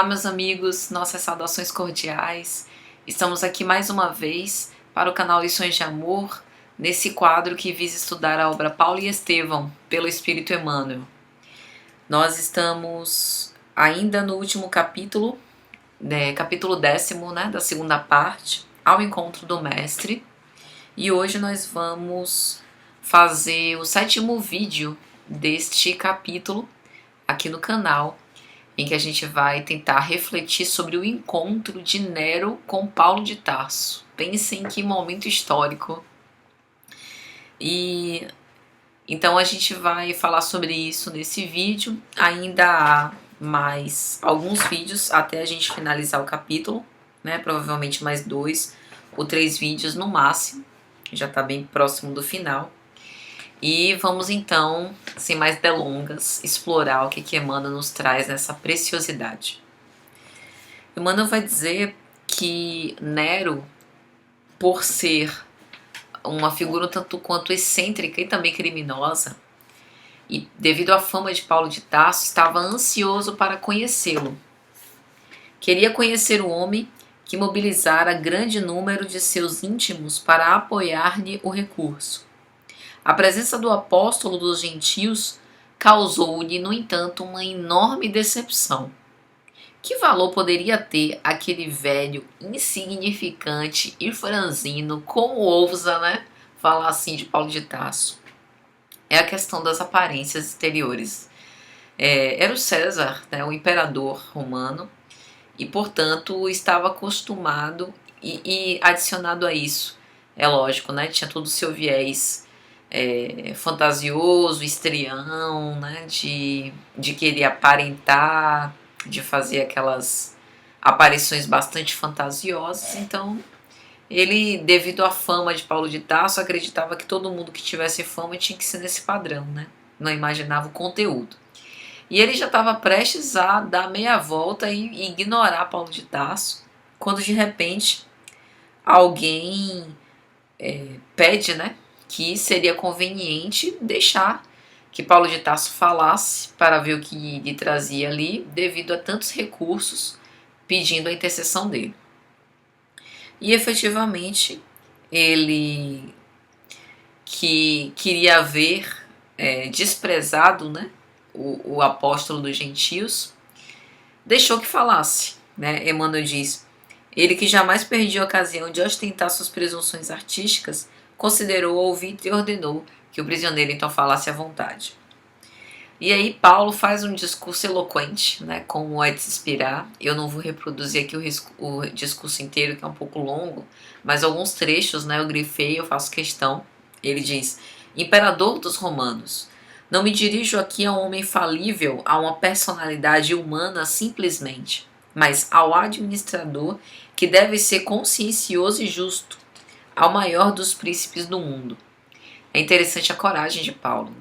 Olá, meus amigos, nossas saudações cordiais. Estamos aqui mais uma vez para o canal Lições de Amor, nesse quadro que visa estudar a obra Paulo e Estevão, pelo Espírito Emmanuel. Nós estamos ainda no último capítulo, capítulo 10º, da segunda parte, ao encontro do Mestre. E hoje nós vamos fazer o 7º vídeo deste capítulo aqui no canal, em que a gente vai tentar refletir sobre o encontro de Nero com Paulo de Tarso. Pensem em que momento histórico. E então a gente vai falar sobre isso nesse vídeo. Ainda há mais alguns vídeos até a gente finalizar o capítulo, provavelmente mais 2 ou 3 vídeos no máximo. Já está bem próximo do final. E vamos então, sem mais delongas, explorar o que Emmanuel nos traz nessa preciosidade. Emmanuel vai dizer que Nero, por ser uma figura tanto quanto excêntrica e também criminosa, e devido à fama de Paulo de Tarso, estava ansioso para conhecê-lo. Queria conhecer o homem que mobilizara grande número de seus íntimos para apoiar-lhe o recurso. A presença do apóstolo dos gentios causou-lhe, no entanto, uma enorme decepção. Que valor poderia ter aquele velho insignificante e franzino, como ousa, falar assim de Paulo de Tarso? É a questão das aparências exteriores. Era o César, o imperador romano, e, portanto, estava acostumado e adicionado a isso, é lógico, tinha todo o seu viés fantasioso, histrião, de querer aparentar, de fazer aquelas aparições bastante fantasiosas. Então, ele, devido à fama de Paulo de Tarso, acreditava que todo mundo que tivesse fama tinha que ser nesse padrão, Não imaginava o conteúdo. E ele já estava prestes a dar meia volta e ignorar Paulo de Tarso, quando de repente alguém pede, que seria conveniente deixar que Paulo de Tarso falasse para ver o que lhe trazia ali, devido a tantos recursos pedindo a intercessão dele. E efetivamente ele, que queria ver desprezado o apóstolo dos gentios, deixou que falasse. Emmanuel diz: ele que jamais perdia a ocasião de ostentar suas presunções artísticas, considerou ouvir e ordenou que o prisioneiro então falasse à vontade. E aí Paulo faz um discurso eloquente, como é de se esperar. Eu não vou reproduzir aqui o discurso inteiro, que é um pouco longo, mas alguns trechos, eu grifei, eu faço questão. Ele diz: imperador dos romanos, não me dirijo aqui a um homem falível, a uma personalidade humana simplesmente, mas ao administrador que deve ser consciencioso e justo, ao maior dos príncipes do mundo. É interessante a coragem de Paulo,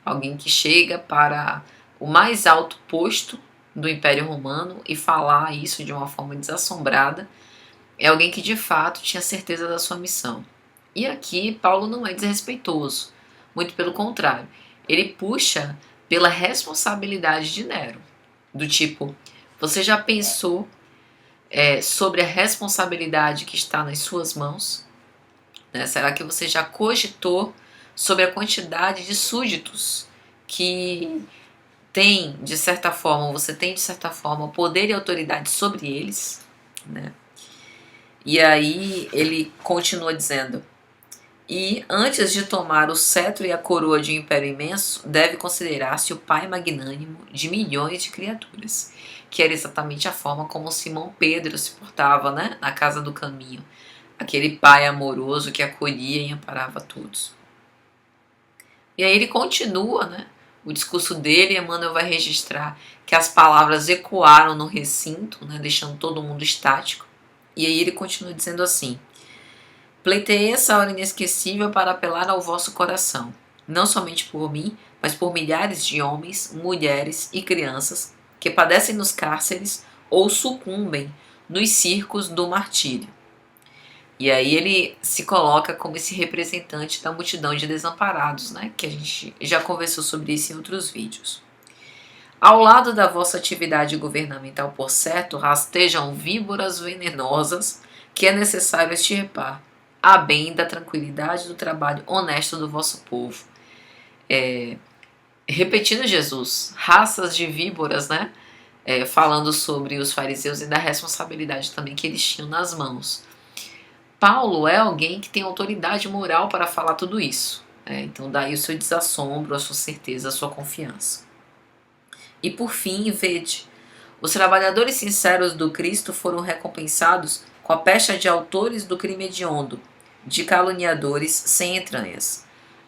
Alguém que chega para o mais alto posto do Império Romano e falar isso de uma forma desassombrada, é alguém que de fato tinha certeza da sua missão. E aqui Paulo não é desrespeitoso, muito pelo contrário, ele puxa pela responsabilidade de Nero, do tipo: você já pensou sobre a responsabilidade que está nas suas mãos? Será que você já cogitou sobre a quantidade de súditos que tem, de certa forma, você tem de certa forma poder e autoridade sobre eles? E aí ele continua dizendo: e antes de tomar o cetro e a coroa de um império imenso, deve considerar-se o pai magnânimo de milhões de criaturas, que era exatamente a forma como Simão Pedro se portava, na casa do caminho. Aquele pai amoroso que acolhia e amparava todos. E aí ele continua, o discurso dele. Emmanuel vai registrar que as palavras ecoaram no recinto, deixando todo mundo estático. E aí ele continua dizendo assim: pleiteei essa hora inesquecível para apelar ao vosso coração, não somente por mim, mas por milhares de homens, mulheres e crianças que padecem nos cárceres ou sucumbem nos circos do martírio. E aí ele se coloca como esse representante da multidão de desamparados, que a gente já conversou sobre isso em outros vídeos. Ao lado da vossa atividade governamental, por certo, rastejam víboras venenosas que é necessário extirpar, a bem da tranquilidade do trabalho honesto do vosso povo. Repetindo Jesus, raças de víboras, né? Falando sobre os fariseus e da responsabilidade também que eles tinham nas mãos. Paulo é alguém que tem autoridade moral para falar tudo isso. Então daí o seu desassombro, a sua certeza, a sua confiança. E por fim, vede, os trabalhadores sinceros do Cristo foram recompensados com a pecha de autores do crime hediondo, de caluniadores sem entranhas.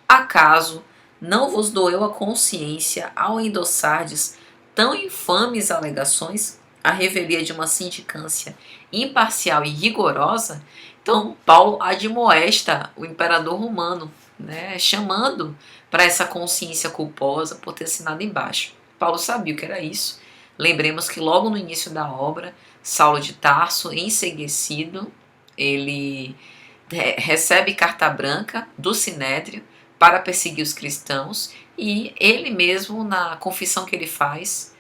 Acaso não vos doeu a consciência ao endossardes tão infames alegações, a revelia de uma sindicância imparcial e rigorosa? Então, Paulo admoesta o imperador romano, né, chamando para essa consciência culposa por ter assinado embaixo. Paulo sabia o que era isso. Lembremos que logo no início da obra, Saulo de Tarso, enceguecido, ele recebe carta branca do Sinédrio para perseguir os cristãos, e ele mesmo, na confissão que ele faz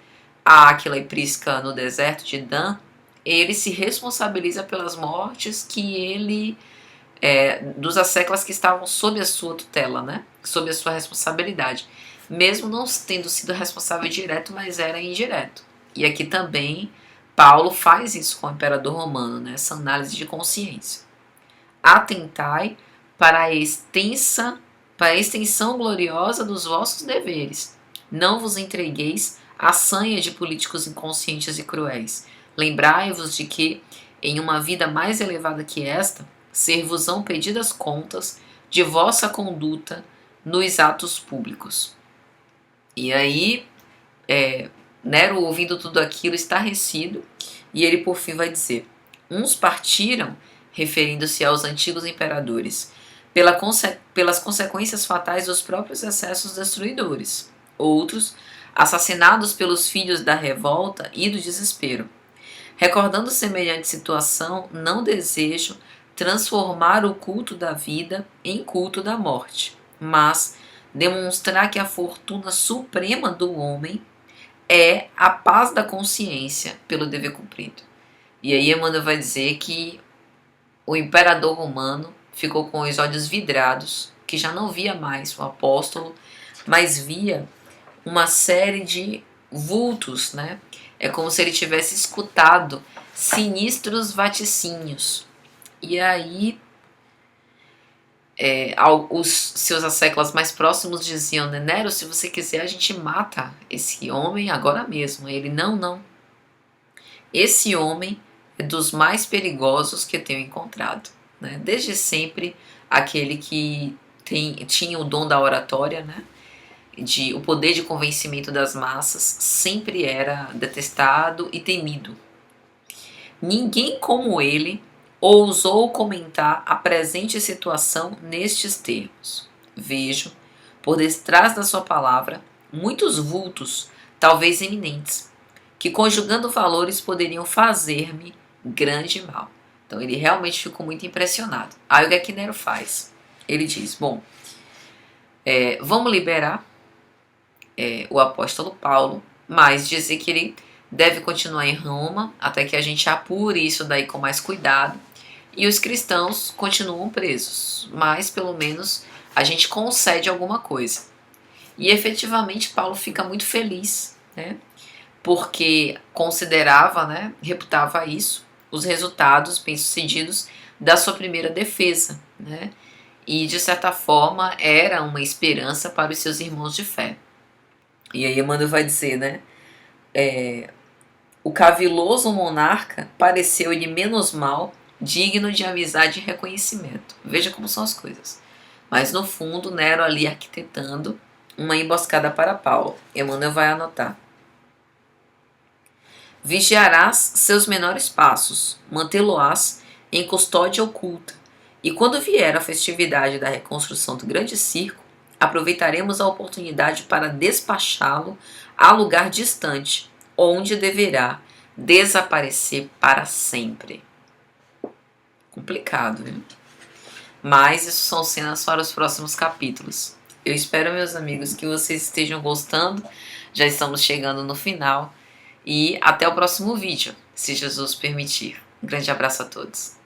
a Áquila e Prisca no deserto de Dan, ele se responsabiliza pelas mortes que ele dos asseclas que estavam sob a sua tutela, né? Sob a sua responsabilidade, mesmo não tendo sido responsável direto, mas era indireto. E aqui também Paulo faz isso com o imperador romano, né? Essa análise de consciência. Atentai para a extensão gloriosa dos vossos deveres. Não vos entregueis à sanha de políticos inconscientes e cruéis. Lembrai-vos de que, em uma vida mais elevada que esta, ser-vos-ão pedidas contas de vossa conduta nos atos públicos. E aí, Nero, ouvindo tudo aquilo, estarrecido, e ele por fim vai dizer: uns partiram, referindo-se aos antigos imperadores, pelas consequências fatais dos próprios excessos destruidores. Outros, assassinados pelos filhos da revolta e do desespero. Recordando semelhante situação, não desejo transformar o culto da vida em culto da morte, mas demonstrar que a fortuna suprema do homem é a paz da consciência pelo dever cumprido. E aí Emmanuel vai dizer que o imperador romano ficou com os olhos vidrados, que já não via mais o apóstolo, mas via uma série de vultos, né? É como se ele tivesse escutado sinistros vaticínios. E aí os seus asseclas mais próximos diziam, né, Nero, se você quiser a gente mata esse homem agora mesmo. Ele, não. Esse homem é dos mais perigosos que eu tenho encontrado. Né? Desde sempre, aquele que tinha o dom da oratória, né? O poder de convencimento das massas, sempre era detestado e temido. Ninguém como ele ousou comentar a presente situação nestes termos. Vejo, por detrás da sua palavra, muitos vultos, talvez eminentes, que conjugando valores poderiam fazer-me grande mal. Então ele realmente ficou muito impressionado. Aí o que é que Nero faz? Ele diz, bom, vamos liberar o apóstolo Paulo, mas dizer que ele deve continuar em Roma até que a gente apure isso daí com mais cuidado. E os cristãos continuam presos, mas pelo menos a gente concede alguma coisa. E efetivamente Paulo fica muito feliz, né? Porque considerava, né, reputava isso, os resultados bem-sucedidos da sua primeira defesa, né? E de certa forma era uma esperança para os seus irmãos de fé. E aí Emmanuel vai dizer, né? O caviloso monarca pareceu-lhe menos mal, digno de amizade e reconhecimento. Veja como são as coisas. Mas no fundo, Nero ali arquitetando uma emboscada para Paulo. Emmanuel vai anotar. Vigiarás seus menores passos, mantê-lo-ás em custódia oculta, e quando vier a festividade da reconstrução do grande circo, aproveitaremos a oportunidade para despachá-lo a lugar distante, onde deverá desaparecer para sempre. Complicado, viu? Mas isso são cenas para os próximos capítulos. Eu espero, meus amigos, que vocês estejam gostando. Já estamos chegando no final. E até o próximo vídeo, se Jesus permitir. Um grande abraço a todos.